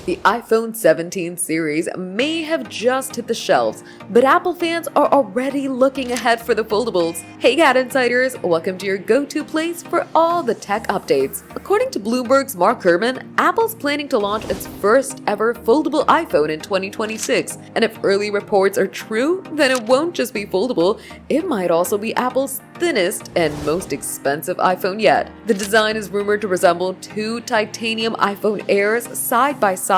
The iPhone 17 series may have just hit the shelves, but Apple fans are already looking ahead for the foldables. Hey GadInsiders, welcome to your go-to place for all the tech updates. According to Bloomberg's Mark Gurman, Apple's planning to launch its first ever foldable iPhone in 2026, and if early reports are true, then it won't just be foldable, it might also be Apple's thinnest and most expensive iPhone yet. The design is rumored to resemble two titanium iPhone Airs side by side,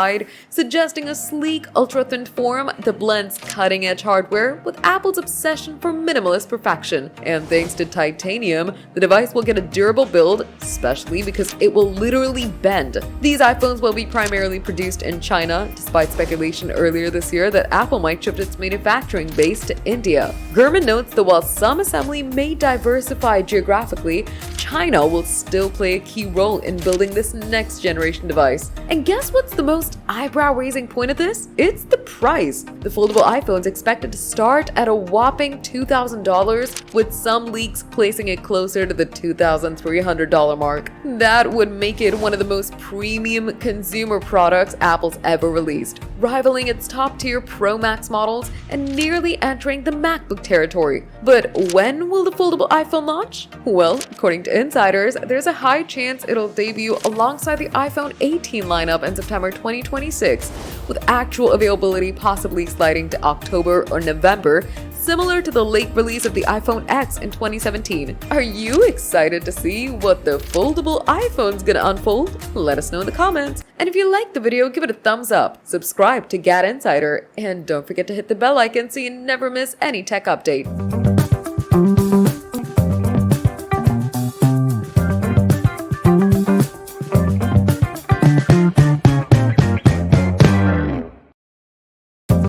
suggesting a sleek, ultra-thin form that blends cutting-edge hardware with Apple's obsession for minimalist perfection. And thanks to titanium, the device will get a durable build, especially because it will literally bend. These iPhones will be primarily produced in China, despite speculation earlier this year that Apple might shift its manufacturing base to India. Gurman notes that while some assembly may diversify geographically, China will still play a key role in building this next generation device. And guess what's the most eyebrow-raising point of this? It's the price. The foldable iPhone is expected to start at a whopping $2,000, with some leaks placing it closer to the $2,300 mark. That would make it one of the most premium consumer products Apple's ever released, rivaling its top-tier Pro Max models and nearly entering the Macbook territory. But when will the foldable iPhone launch? Well, according to insiders, there's a high chance it'll debut alongside the iPhone 18 lineup in September 2026, with actual availability possibly sliding to October or November, similar to the late release of the iPhone X in 2017. Are you excited to see what the foldable iPhone's gonna unfold? Let us know in the comments. And if you liked the video, give it a thumbs up, subscribe to GadInsider, and don't forget to hit the bell icon so you never miss any tech update.